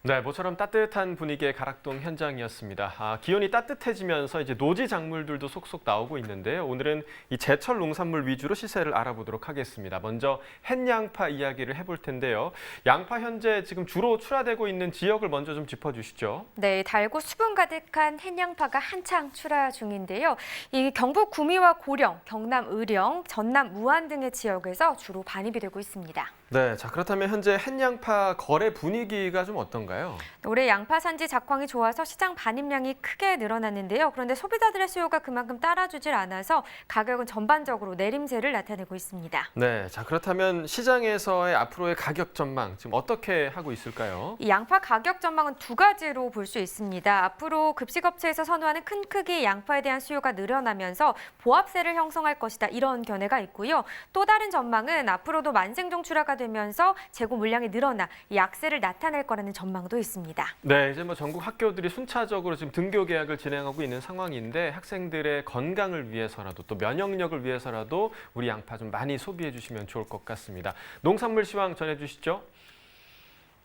네, 모처럼 따뜻한 분위기의 가락동 현장이었습니다. 기온이 따뜻해지면서 이제 노지 작물들도 속속 나오고 있는데요. 오늘은 이 제철 농산물 위주로 시세를 알아보도록 하겠습니다. 먼저 햇양파 이야기를 해볼 텐데요. 양파 현재 지금 주로 출하되고 있는 지역을 먼저 좀 짚어주시죠. 네, 달고 수분 가득한 햇양파가 한창 출하 중인데요. 이 경북 구미와 고령, 경남 의령, 전남 무안 등의 지역에서 주로 반입이 되고 있습니다. 네, 자 그렇다면 현재 햇양파 거래 분위기가 좀 어떤가요? 올해 양파 산지 작황이 좋아서 시장 반입량이 크게 늘어났는데요. 그런데 소비자들의 수요가 그만큼 따라주질 않아서 가격은 전반적으로 내림세를 나타내고 있습니다. 네, 자 그렇다면 시장에서의 앞으로의 가격 전망 지금 어떻게 하고 있을까요? 이 양파 가격 전망은 두 가지로 볼 수 있습니다. 앞으로 급식업체에서 선호하는 큰 크기의 양파에 대한 수요가 늘어나면서 보합세를 형성할 것이다. 이런 견해가 있고요. 또 다른 전망은 앞으로도 만생종 출하가 되면서 재고 물량이 늘어나 약세를 나타낼 거라는 전망도 있습니다. 네, 이제 뭐 전국 학교들이 순차적으로 지금 등교 계약을 진행하고 있는 상황인데 학생들의 건강을 위해서라도 또 면역력을 위해서라도 우리 양파 좀 많이 소비해 주시면 좋을 것 같습니다. 농산물 시황 전해 주시죠.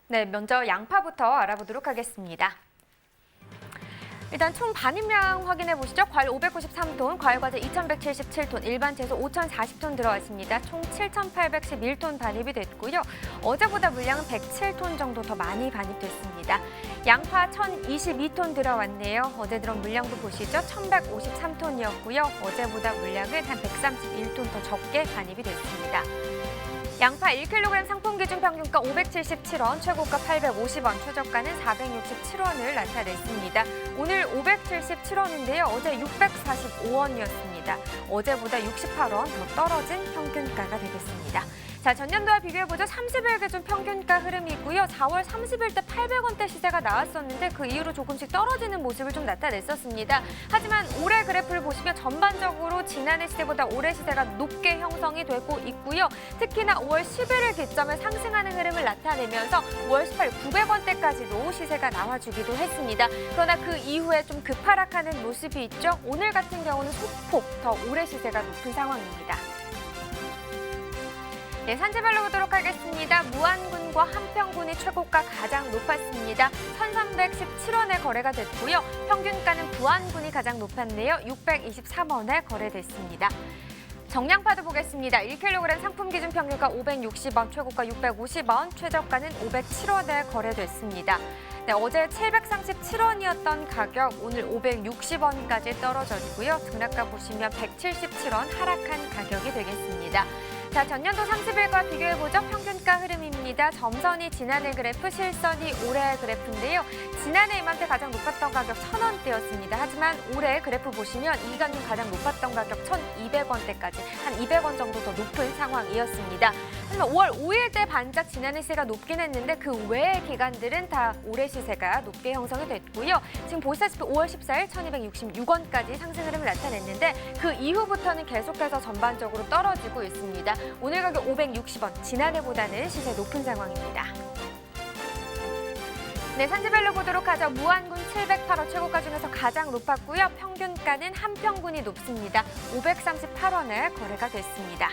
네, 먼저 양파부터 알아보도록 하겠습니다. 일단 총 반입량 확인해 보시죠. 과일 593톤, 과일과자 2177톤, 일반 채소 5040톤 들어왔습니다. 총 7811톤 반입이 됐고요. 어제보다 물량은 107톤 정도 더 많이 반입됐습니다. 양파 1022톤 들어왔네요. 어제 들어온 물량도 보시죠. 1153톤이었고요. 어제보다 물량은 한 131톤 더 적게 반입이 됐습니다. 양파 1kg 상품 기준 평균가 577원, 최고가 850원, 최저가는 467원을 나타냈습니다. 오늘 577원인데요. 어제 645원이었습니다. 어제보다 68원 더 떨어진 평균가가 되겠습니다. 자, 전년도와 비교해보죠. 30일 기준 평균가 흐름이고요. 4월 30일 때 800원대 시세가 나왔었는데 그 이후로 조금씩 떨어지는 모습을 좀 나타냈었습니다. 하지만 올해 그래프를 보시면 전반적으로 지난해 시세보다 올해 시세가 높게 형성이 되고 있고요. 특히나 5월 11일 기점에 상승하는 흐름을 나타내면서 5월 18일 900원대까지도 시세가 나와주기도 했습니다. 그러나 그 이후에 좀 급하락하는 모습이 있죠. 오늘 같은 경우는 소폭 더 올해 시세가 높은 상황입니다. 네, 산지별로 보도록 하겠습니다. 무안군과 한평군이 최고가 가장 높았습니다. 1317원에 거래가 됐고요. 평균가는 부안군이 가장 높았네요. 623원에 거래됐습니다. 정량파도 보겠습니다. 1kg 상품 기준 평균가 560원, 최고가 650원, 최저가는 507원에 거래됐습니다. 네, 어제 737원이었던 가격 오늘 560원까지 떨어졌고요. 등락가 보시면 177원 하락한 가격이 되겠습니다. 자, 전년도 30일과 비교해보죠. 평균가 흐름입니다. 점선이 지난해 그래프, 실선이 올해 그래프인데요. 지난해 이맘때 가장 높았던 가격 1,000원대였습니다. 하지만 올해 그래프 보시면 이간중 가장 높았던 가격 1,200원대까지 한 200원 정도 더 높은 상황이었습니다. 하지만 5월 5일 때 반짝 지난해 시세가 높긴 했는데 그 외의 기간들은 다 올해 시세가 높게 형성이 됐고요. 지금 보시다시피 5월 14일 1,266원까지 상승 흐름을 나타냈는데 그 이후부터는 계속해서 전반적으로 떨어지고 있습니다. 오늘 가격 560원, 지난해보다는 시세 높은 상황입니다. 네, 산지별로 보도록 하죠. 무안군 708원 최고가 중에서 가장 높았고요. 평균가는 한평군이 높습니다. 538원에 거래가 됐습니다.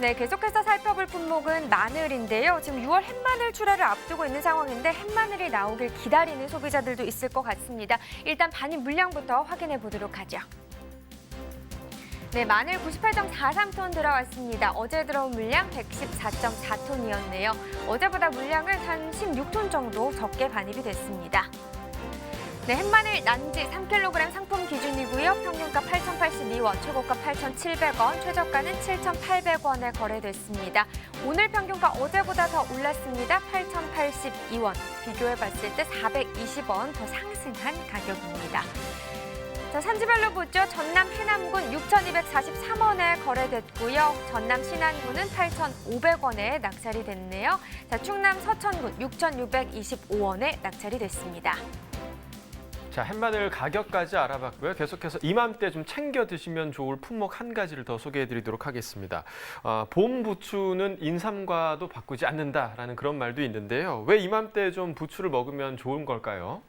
네, 계속해서 살펴볼 품목은 마늘인데요. 지금 6월 햇마늘 출하를 앞두고 있는 상황인데 햇마늘이 나오길 기다리는 소비자들도 있을 것 같습니다. 일단 반입 물량부터 확인해 보도록 하죠. 네, 마늘 98.43톤 들어왔습니다. 어제 들어온 물량 114.4톤이었네요. 어제보다 물량은 한 16톤 정도 적게 반입이 됐습니다. 네, 햇마늘 난지 3kg 상품 기준이고요. 평균가 8,082원, 최고가 8,700원, 최저가는 7,800원에 거래됐습니다. 오늘 평균가 어제보다 더 올랐습니다. 8,082원, 비교해봤을 때 420원 더 상승한 가격입니다. 자, 산지별로 보죠. 전남 해남군 6,243원에 거래됐고요. 전남 신안군은 8,500원에 낙찰이 됐네요. 자, 충남 서천군 6,625원에 낙찰이 됐습니다. 자, 햇마늘 가격까지 알아봤고요. 계속해서 이맘때 좀 챙겨 드시면 좋을 품목 한 가지를 더 소개해 드리도록 하겠습니다. 봄 부추는 인삼과도 바꾸지 않는다라는 그런 말도 있는데요. 왜 이맘때 좀 부추를 먹으면 좋은 걸까요?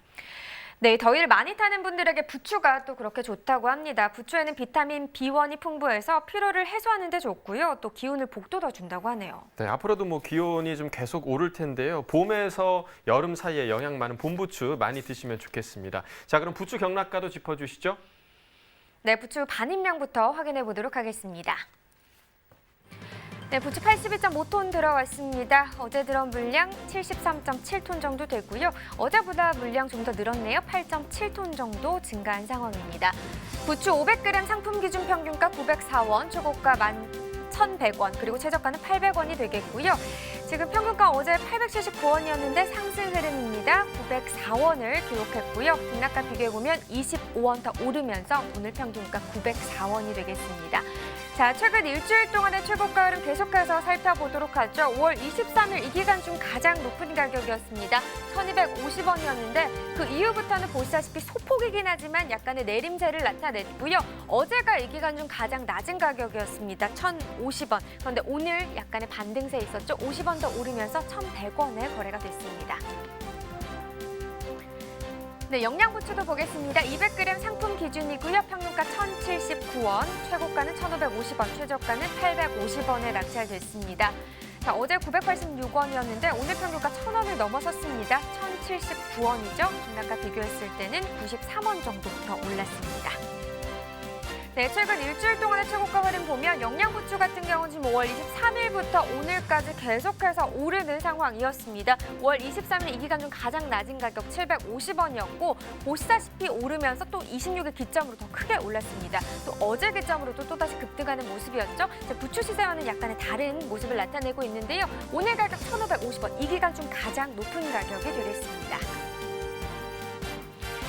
네, 더위를 많이 타는 분들에게 부추가 또 그렇게 좋다고 합니다. 부추에는 비타민 B1이 풍부해서 피로를 해소하는 데 좋고요. 또 기운을 북돋아 준다고 하네요. 네, 앞으로도 뭐 기온이 좀 계속 오를 텐데요. 봄에서 여름 사이에 영양 많은 봄부추 많이 드시면 좋겠습니다. 자, 그럼 부추 경락가도 짚어주시죠. 네, 부추 반입량부터 확인해 보도록 하겠습니다. 네, 부추 82.5톤 들어왔습니다. 어제 들어온 물량 73.7톤 정도 되고요. 어제보다 물량 좀 더 늘었네요. 8.7톤 정도 증가한 상황입니다. 부추 500g 상품 기준 평균가 904원, 최고가 11,100원, 그리고 최저가는 800원이 되겠고요. 지금 평균가 어제 879원이었는데 상승 흐름입니다. 904원을 기록했고요. 등락과 비교해보면 25원 더 오르면서 오늘 평균가 904원이 되겠습니다. 자, 최근 일주일 동안의 최고가 흐름 계속해서 살펴보도록 하죠. 5월 23일 이 기간 중 가장 높은 가격이었습니다. 1,250원이었는데 그 이후부터는 보시다시피 소폭이긴 하지만 약간의 내림세를 나타냈고요. 어제가 이 기간 중 가장 낮은 가격이었습니다. 1,050원. 그런데 오늘 약간의 반등세 있었죠. 50원 더 오르면서 1,100원에 거래가 됐습니다. 네, 영양부추도 보겠습니다. 200g 상품 기준이고요. 평균가 1,079원, 최고가는 1,550원, 최저가는 850원에 낙찰됐습니다. 자, 어제 986원이었는데 오늘 평균가 1,000원을 넘어섰습니다. 1,079원이죠. 등락과 비교했을 때는 93원 정도 더 올랐습니다. 네, 최근 일주일 동안의 최고가 흐름 보면 영양부추 같은 경우는 지금 5월 23일부터 오늘까지 계속해서 오르는 상황이었습니다. 5월 23일 이 기간 중 가장 낮은 가격 750원이었고 보시다시피 오르면서 또 26일 기점으로 더 크게 올랐습니다. 또 어제 기점으로도 또다시 급등하는 모습이었죠. 부추 시세와는 약간의 다른 모습을 나타내고 있는데요. 오늘 가격 1,550원, 이 기간 중 가장 높은 가격이 되겠습니다.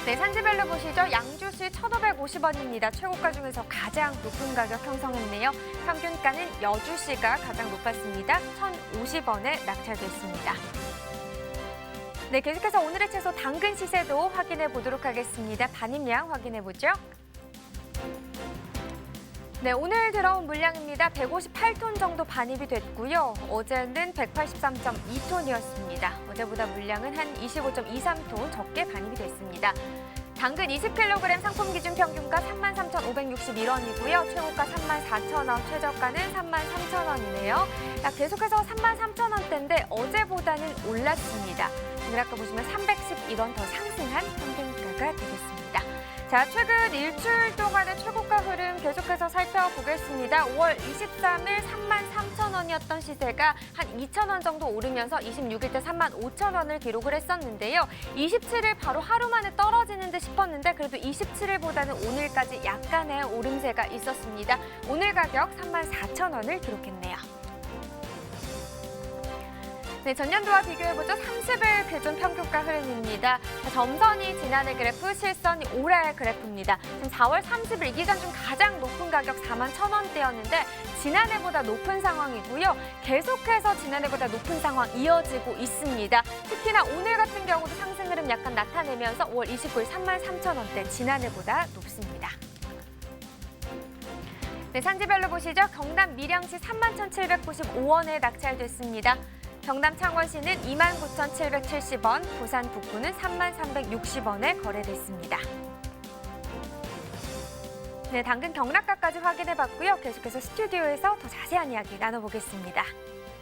네, 산지별로 보시죠. 양주시 1,550원입니다. 최고가 중에서 가장 높은 가격 형성했네요. 평균가는 여주시가 가장 높았습니다. 1,050원에 낙찰됐습니다. 네, 계속해서 오늘의 채소 당근 시세도 확인해 보도록 하겠습니다. 반입량 확인해 보죠. 네, 오늘 들어온 물량입니다. 158톤 정도 반입이 됐고요. 어제는 183.2톤이었습니다. 어제보다 물량은 한 25.23톤 적게 반입이 됐습니다. 당근 20kg 상품 기준 평균가 33,561원이고요. 최고가 34,000원, 최저가는 33,000원이네요. 계속해서 33,000원대인데 어제보다는 올랐습니다. 오늘 아까 보시면 311원 더 상승한 평균가가 되겠습니다. 자, 최근 일주일 동안의 최고가 흐름 계속해서 살펴보겠습니다. 5월 23일 33,000원이었던 시세가 한 2,000원 정도 오르면서 26일 때 35,000원을 기록을 했었는데요. 27일 바로 하루 만에 떨어지는 듯 싶었는데 그래도 27일보다는 오늘까지 약간의 오름세가 있었습니다. 오늘 가격 34,000원을 기록했네요. 네, 전년도와 비교해보죠. 30일 기준 평균가 흐름입니다. 점선이 지난해 그래프, 실선이 올해 그래프입니다. 지금 4월 30일 이 기간 중 가장 높은 가격 41,000원대였는데 지난해보다 높은 상황이고요. 계속해서 지난해보다 높은 상황 이어지고 있습니다. 특히나 오늘 같은 경우도 상승 흐름 약간 나타내면서 5월 29일 33,000원대 지난해보다 높습니다. 네, 산지별로 보시죠. 경남 밀양시 31,795원에 낙찰됐습니다. 경남 창원시는 29,770원, 부산 북구는 33,360원에 거래됐습니다. 네, 당근 경락가까지 확인해봤고요. 계속해서 스튜디오에서 더 자세한 이야기 나눠보겠습니다.